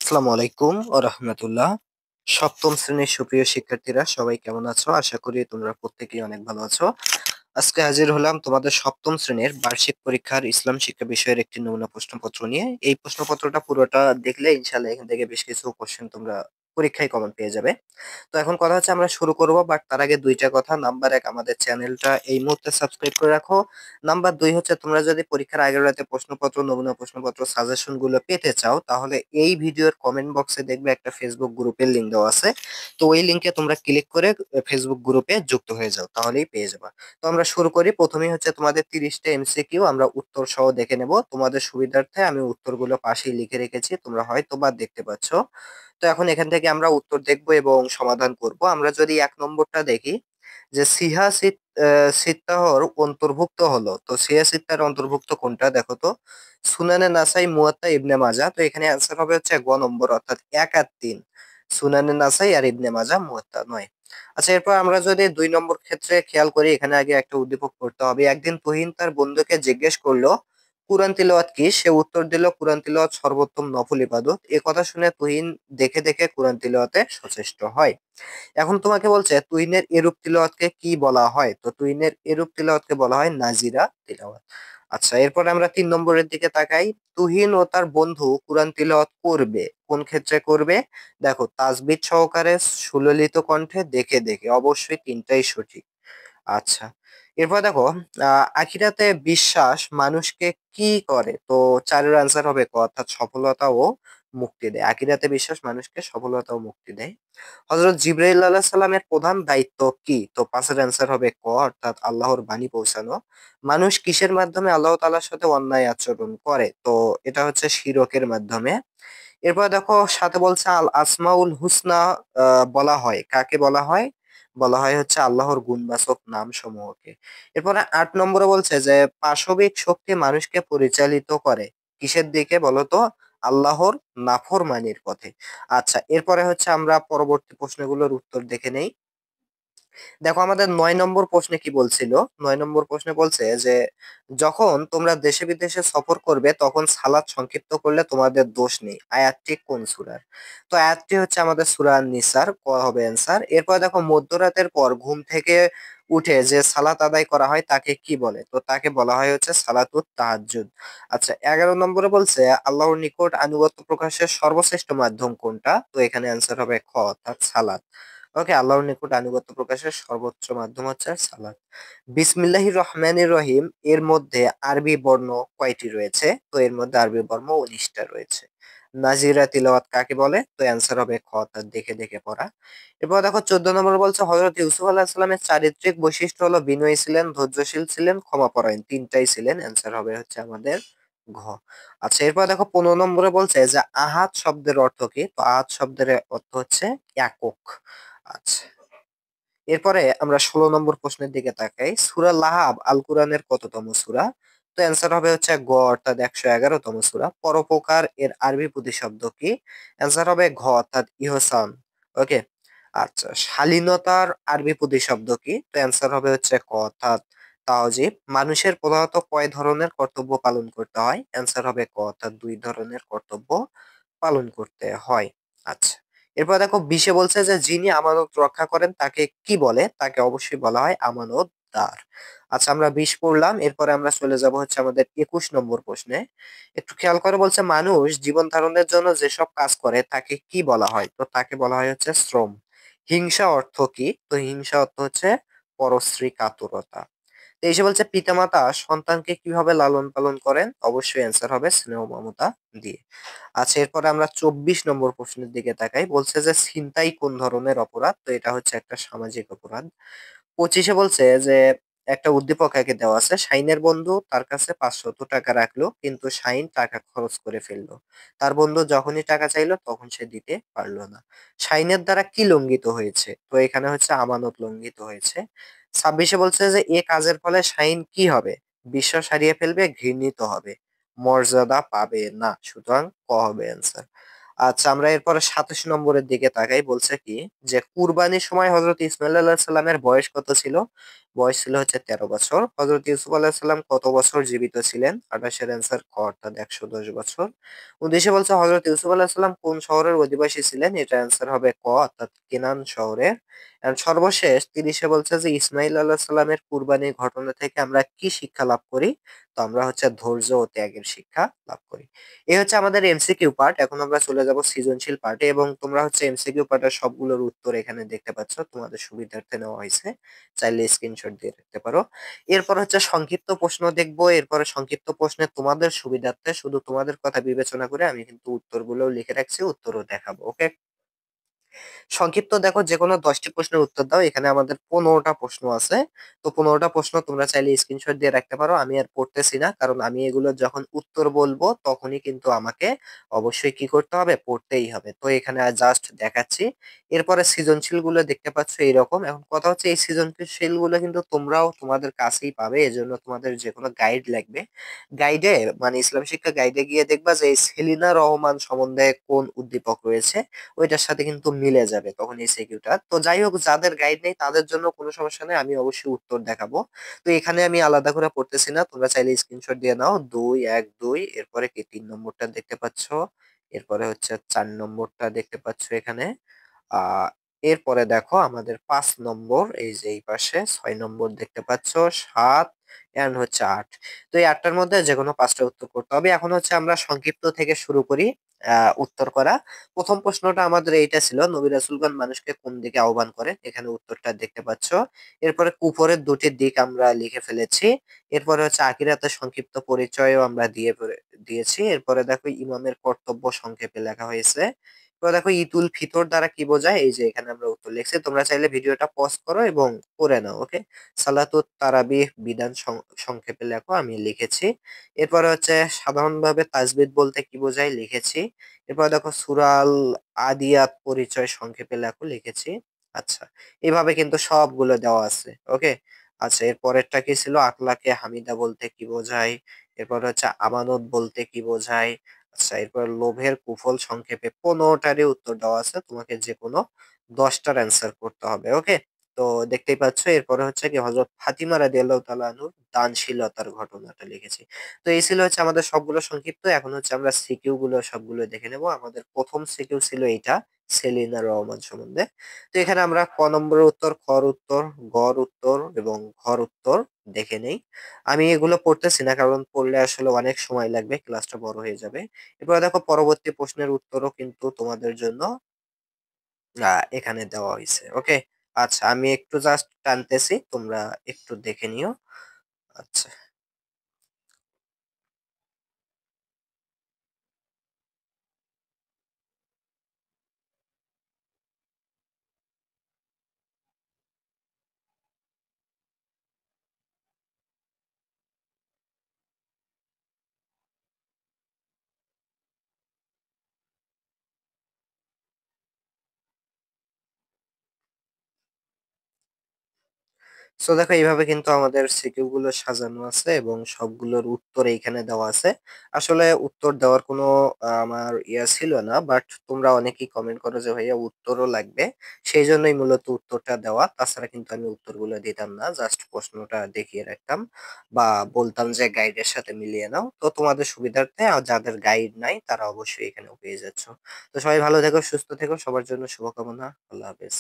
আসসালামু আলাইকুম ও রাহমাতুল্লাহ। সপ্তম শ্রেণীর সুপ্রিয় শিক্ষার্থীরা সবাই কেমন আছো? আশা করি তোমরা প্রত্যেকেই অনেক ভালো আছো। আজকে হাজির হলাম তোমাদের সপ্তম শ্রেণীর বার্ষিক পরীক্ষার ইসলাম শিক্ষা বিষয়ের একটি নমুনা প্রশ্নপত্র নিয়ে। এই প্রশ্নপত্রটা পুরোটা দেখলে ইনশাআল্লাহ এখান থেকে বেশ কিছু কোশ্চেন তোমরা পরীক্ষায় কমন পেয়ে যাবে। তো এখন কথা হচ্ছে আমরা শুরু করব, বাট তার আগে দুইটা কথা। নাম্বার এক, আমাদের চ্যানেলটা এই মুহূর্তে সাবস্ক্রাইব করে রাখো। নাম্বার দুই হচ্ছে, তোমরা যদি পরীক্ষার আগের রাতে প্রশ্নপত্র, নমুনা প্রশ্নপত্র, সাজেশন গুলো পেতে চাও, তাহলে এই ভিডিওর কমেন্ট বক্সে দেখবে একটা ফেসবুক গ্রুপের লিংক দেওয়া আছে। তো ওই লিংকে তোমরা ক্লিক করে ফেসবুক গ্রুপে যুক্ত হয়ে যাও, তাহলেই পেয়ে যাবে। তো আমরা শুরু করি। প্রথমেই হচ্ছে তোমাদের 30টা এমসিকিউ আমরা উত্তর সহ দেখে নেব। তোমাদের সুবিধার্থে আমি উত্তরগুলো পাশেই লিখে রেখেছি, তোমরা হয়তো বা দেখতে পাচ্ছ। তো এখন এখান থেকে আমরা উত্তর দেখব এবং সমাধান করব। আমরা যদি 1 নম্বরটা দেখি, যে সিহা সিত্তাহর অন্তর্ভুক্ত হলো, তো সিহা সিত্তার অন্তর্ভুক্ত কোনটা দেখো তো। সুনানে নাসাই, মুয়াত্তা, ইবনে মাজা। তো এখানে অ্যান্সার হবে হচ্ছে 1 নম্বর, অর্থাৎ 1 আর 3। সুনানে নাসাই আর ইবনে মাজা, মুয়াত্তা নয়। আচ্ছা, এরপর আমরা যদি 2 নম্বর ক্ষেত্রে খেয়াল করি, এখানে আগে একটা উদ্দীপক করতে হবে। একদিন তুহিন তার বন্ধুকে জিজ্ঞেস করলো কুরআন তিলাওয়াত কি? সে উত্তর দিল, কুরআন তিলাওয়াত সর্বোত্তম নফল ইবাদত। এ কথা শুনে তুহিন দেখে দেখে কুরআন তিলাওয়াতে সচেষ্ট হয়। এখন তোমাকে বলছে তুহিনের এরূপ তিলাওয়াতকে কি বলা হয়? তো তুহিনের এরূপ তিলাওয়াতকে বলা হয় নাজিরা তিলাওয়াত। আচ্ছা, এরপর আমরা 3 নম্বরের দিকে তাকাই। তুহিন ও তার বন্ধু কুরআন তিলাওয়াত করবে, কোন ক্ষেত্রে করবে? দেখো, তাজবিদ সহকারে, সুললিত কণ্ঠে, দেখে দেখে। অবশ্যই তিনটাই সঠিক। আচ্ছা, এরপর দেখো, আখিরাতে বিশ্বাস মানুষকে কি করে? তো 4-এর আনসার হবে ক, অর্থাৎ সফলতা ও মুক্তি দেয়। আখিরাতে বিশ্বাস মানুষকে সফলতা ও মুক্তি দেয়। হযরত জিবরাইল আলাইহিস সালামের প্রধান দায়িত্ব কি? তো 5-এর অ্যান্সার হবে ক, অর্থাৎ আল্লাহর বাণী পৌঁছানো। মানুষ কিসের মাধ্যমে আল্লাহ তাআলার সাথে অন্যায় আচরণ করে? তো এটা হচ্ছে শিরকের মাধ্যমে। এরপর দেখো, সাথে বলছে আল আসমাউল হুসনা বলা হয় কাকে? বলা হয়, বলা হয় হচ্ছে আল্লাহর গুণবাচক নাম সমূহকে। এরপরে 8 নম্বরে বলছে যে পাশবিক শক্তি মানুষকে পরিচালিত করে কিসের দিকে বলতো? আল্লাহর নাফরমানির পথে। আচ্ছা, এরপরে হচ্ছে আমরা পরবর্তী প্রশ্নগুলোর উত্তর দেখে নেই। দেখো, আমাদের 9 নম্বর প্রশ্নে কি বলছিল? 9 নম্বর প্রশ্নে বলছে যে যখন তোমরা দেশে বিদেশে সফর করবে তখন সালাত সংক্ষিপ্ত করলে তোমাদের দোষ নেই। আয়াতটি কোন সূরার? তো আয়াতটি হচ্ছে আমাদের সূরা আন-নিসার, ক হবে অ্যান্সার। এরপর দেখো, মধ্যরাতের পর ঘুম থেকে উঠে যে সালাত আদায় করা হয় তাকে কি বলে? তো তাকে বলা হয় হচ্ছে সালাতুত তাহাজ্জুদ। আচ্ছা, 11 নম্বরে বলছে আল্লাহর নিকট আনুগত্য প্রকাশের সর্বশ্রেষ্ঠ মাধ্যম কোনটা? তো এখানে অ্যান্সার হবে খ, অর্থাৎ সালাত। ওকে, আল্লাহর নিকট আনুগত্য প্রকাশের সর্বোচ্চ মাধ্যম হচ্ছে সালাত। বিসমিল্লাহির রহমানির রহিম এর মধ্যে আরবি বর্ণ কয়টি রয়েছে? তো এর মধ্যে আরবি বর্ণ 19টা রয়েছে। নাজিরা তিলাওয়াত কাকে বলে? তো অ্যান্সার হবে খ, অর্থাৎ দেখে দেখে পড়া। এরপর দেখো, 14 নম্বর বলছে হযরত ইউসুফ আলাইহিস সালামের চারিত্রিক বৈশিষ্ট্য হলো বিনয়ী ছিলেন, ধৈর্যশীল ছিলেন, ক্ষমাপরায়ণ। তিনটাই ছিলেন, অ্যান্সার হবে হচ্ছে আমাদের ঘ। আচ্ছা, এরপর দেখো 15 নম্বরে বলছে যে আহাদ শব্দের অর্থ কি? তো আহাদ শব্দের অর্থ হচ্ছে একক। আচ্ছা, এরপরে আমরা 16 নম্বর প্রশ্নের দিকে তাকাই। সূরা লাহাব আল কুরআনের কততম সূরা? তো অ্যান্সার হবে হচ্ছে গ, অর্থাৎ 111তম সূরা। পরোপকার এর আরবি প্রতিশব্দ কি? অ্যান্সার হবে ঘ, অর্থাৎ ইহসান। ওকে। আচ্ছা, শালীনতার আরবি প্রতিশব্দ কি? তো অ্যান্সার হবে হচ্ছে ক, অর্থাৎ তাওজিব। মানুষের প্রধানত কয় ধরনের কর্তব্য পালন করতে হয়? অ্যান্সার হবে ক, অর্থাৎ 2 ধরনের কর্তব্য পালন করতে হয়। আচ্ছা, এরপর দেখো 20-এ বলছে যে যিনি আমানত রক্ষা করেন তাকে কি বলে? তাকে অবশ্যই বলা হয় আমানতদার। আচ্ছা, আমরা 20 পড়লাম। এরপরে আমরা চলে যাব হচ্ছে আমাদের 21 নম্বর প্রশ্নে। একটু খেয়াল করে বলছে মানুষ জীবন ধারণের জন্য যেসব কাজ করে তাকে কি বলা হয়? তো তাকে বলা হয় হচ্ছে শ্রম। হিংসা অর্থ কি? তো হিংসা অর্থ হচ্ছে পরশ্রী কাতরতা। তো এসে বলছে পিতামাতা সন্তানকে কিভাবে লালন পালন করেন? অবশ্যই অ্যান্সার হবে স্নেহ মমতা দিয়ে। আচ্ছা, এরপরে আমরা 24 নম্বর প্রশ্নের দিকে তাকাই। বলছে যে ছিনতাই কোন ধরনের অপরাধ? তো এটা হচ্ছে একটা সামাজিক অপরাধ। 25-এ বলছে যে একটা উদ্দীপক একে দেওয়া আছে। শাহিনের বন্ধু তার কাছে 500 টাকা রাখলো, কিন্তু শাহিন টাকা খরচ করে ফেললো। তার বন্ধু যখনই টাকা চাইলো তখন সে দিতে পারলো না। শাহিনের দ্বারা কি লঙ্ঘিত হয়েছে? তো এখানে হচ্ছে আমানত লঙ্ঘিত হয়েছে। 26-এ বলছে যে এ কাজের ফলে শাহিন কি হবে? বিশ্বাস হারিয়ে ফেলবে, ঘৃণিত হবে, মর্যাদা পাবে না। সুতরাং ক হবে অ্যান্সার। আচ্ছা, আমরা এরপরে 27 নম্বরের দিকে তাকাই। বলছে কি যে কুরবানির সময় হযরত ইসমাইল আলাইহিস সালামের বয়স কত ছিল? বয়স ছিল হচ্ছে 13 বছর। হযরত ইউসুফ আলাইহিস সালাম কত বছর জীবিত ছিলেন? 28 এর অ্যান্সার ক অর্থাৎ 110 বছর। 19 বলছে হযরত ইউসুফ আলাইহিস সালাম কোন শহরের অধিবাসী ছিলেন? এটার অ্যান্সার হবে ক অর্থাৎ কেনান শহরের। এন্ড সর্বশেষ 30 বলছে যে ইসমাঈল আলাইহিস সালামের কুরবানির ঘটনা থেকে আমরা কি শিক্ষা লাভ করি? তো আমরা হচ্ছে ধৈর্য ও ত্যাগের শিক্ষা লাভ করি। এই হচ্ছে আমাদের এমসিকিউ পার্ট। এখন আমরা চলে যাব সৃজনশীল পার্টে এবং তোমরা হচ্ছে এমসিকিউ পার্টের সবগুলোর উত্তর এখানে দেখতে পাচ্ছ। তোমাদের সুবিধার্থে নেওয়া হয়েছে। চাইলে স্ক্রিনশট দিয়ে রাখতে পারো। এরপর হচ্ছে সংক্ষিপ্ত প্রশ্ন দেখব। এরপরে সংক্ষিপ্ত প্রশ্নে তোমাদের সুবিধার্থে শুধু তোমাদের কথা বিবেচনা করে আমি কিন্তু উত্তরগুলোও লিখে রাখছি, উত্তরও দেখাবো। ওকে? সংক্ষিপ্ত দেখো যেকোনো ১০ টি প্রশ্নের উত্তর দাও। এখানে আমাদের ১৫ টা প্রশ্ন আছে। তো ১৫ টা প্রশ্ন তোমরা চাইলে স্ক্রিনশট দিয়ে রাখতে পারো। আমি আর পড়তেছি না। কারণ আমি এগুলো যখন উত্তর বলবো তখনই কিন্তু আমাকে অবশ্যই কি করতে হবে? পড়তেই হবে। তো এখানে জাস্ট দেখাচ্ছি। এরপরে সৃজনশীলগুলো দেখতে পাচ্ছ এইরকম। এখন কথা হচ্ছে এই সৃজনশীলগুলো কিন্তু তোমরাও তোমাদের কাছেই পাবে। এজন্য তোমাদের যেকোনো গাইড লাগবে। গাইডে মানে ইসলাম শিক্ষা গাইডে গিয়ে দেখবা যে এই সেলিনা রহমান সম্বন্ধে কোন উদ্দীপক রয়েছে ওইটার সাথে কিন্তু মিলে যাবে তখন এই সিকিউটা। তো যাই হোক যাদের গাইড নেই তাদের জন্য কোনো সমস্যা নেই। আমি অবশ্যই উত্তর দেখাবো। তো এখানে আমি আলাদা করে পড়তেছি না। তোমরা চাইলে স্ক্রিনশট দিয়ে নাও। ২, ১, ২ এরপরে কি ৩ নম্বরটা দেখতে পাচ্ছ। এরপরে হচ্ছে ৪ নম্বরটা দেখতে পাচ্ছ এখানে। আ এরপরে দেখো আমাদের ৫ নম্বর এই যে এই পাশে ৬ নম্বর দেখতে পাচ্ছ, ৭ অ্যান্ড হচ্ছে ৮। তো এই ৮ টার মধ্যে যেকোনো ৫ টা উত্তর করতে হবে। এখন হচ্ছে আমরা সংক্ষিপ্ত থেকে শুরু করি উত্তর করা। ১ম প্রশ্নটা আমাদের এইটা ছিল, নবী রাসূলগণ মানুষকে কোন দিকে আহ্বান করেন? এখানে উত্তরটা দেখতে পাচ্ছ। এরপরে কুফরের ২ টি দিক আমরা লিখে ফেলেছি। এরপরে হচ্ছে আখিরাতের সংক্ষিপ্ত পরিচয়ও আমরা দিয়েছি। এরপরে দেখো ইমামের কর্তব্য সংক্ষেপে লেখা হয়েছে। তো দেখো ঈদুল ফিতর দ্বারা কি বোঝায়? এই যে এখানে আমরা উত্তর লিখছি। তোমরা চাইলে ভিডিওটা পজ করো এবং পড়ে নাও। ওকে? সালাতুত তারাবিহ বিধান সংক্ষেপে লেখো। আমি লিখেছি। এরপরে হচ্ছে সাধারণভাবে তাজবিদ বলতে কি বোঝায়? লিখেছি। এরপর দেখো সূরা আল আদিয়াত পরিচয় সংক্ষেপে লেখো। লিখেছি। আচ্ছা। এভাবে কিন্তু সবগুলো দেওয়া আছে। ওকে? আচ্ছা এর পরেরটা কি ছিল? আখলাকে হামিদা বলতে কি বোঝায়? এরপর হচ্ছে আমানত বলতে কি বোঝায়? আচ্ছা এরপর লোভের কুফল সংক্ষেপে ১৫ টারই উত্তর দেওয়া আছে। তোমাকে যেকোনো ১০ টার অ্যান্সার করতে হবে। ওকে? তো দেখতেই পাচ্ছ এরপরে হচ্ছে কি হযরত ফাতিমা রাদিয়াল্লাহু তাআলা আনহুর দানশীলতার ঘটনাটা লিখেছি। তো এই ছিল হচ্ছে আমাদের সবগুলো সংক্ষিপ্ত। এখন হচ্ছে আমরা সিকিউ গুলো সবগুলো দেখে নেব। আমাদের ১ম সিকিউ ছিল এইটা, সেলিনা রহমান সম্বন্ধে। তো এখানে আমরা ক নম্বরের উত্তর, খ এর উত্তর, গ এর উত্তর এবং ঘ এর উত্তর দেখে নেই। আমি এগুলো পড়তেছি না কারণ পড়লে আসলে অনেক সময় লাগবে, ক্লাসটা বড় হয়ে যাবে। এরপরে দেখো পরবর্তী প্রশ্নের উত্তরও কিন্তু তোমাদের জন্য এখানে দেওয়া হইছে। ওকে? আচ্ছা আমি একটু জাস্ট টানতেছি, তোমরা একটু দেখে নিও। আচ্ছা। সো দেখো এইভাবে কিন্তু আমাদের সিকিউ গুলো সাজানো আছে এবং সবগুলোর উত্তর এইখানে দেওয়া আছে। আসলে উত্তর দেওয়ার কোনো আমার ছিল না। বাট তোমরা অনেকেই কমেন্ট করো যে ভাইয়া উত্তরও লাগবে। সেইজন্যই মূলত উত্তরটা দেওয়া। তাছাড়া কিন্তু আমি উত্তরগুলো দিতাম না। জাস্ট প্রশ্নটা দেখিয়ে রাখতাম বা বলতাম যে গাইডের সাথে মিলিয়ে নাও। তো তোমাদের সুবিধার্থে যাদের গাইড নাই তারা অবশ্যই এখানেও পেয়ে যাচ্ছ। তো সবাই ভালো থেকো, সুস্থ থেকো। সবার জন্য শুভকামনা। আল্লাহ হাফেজ।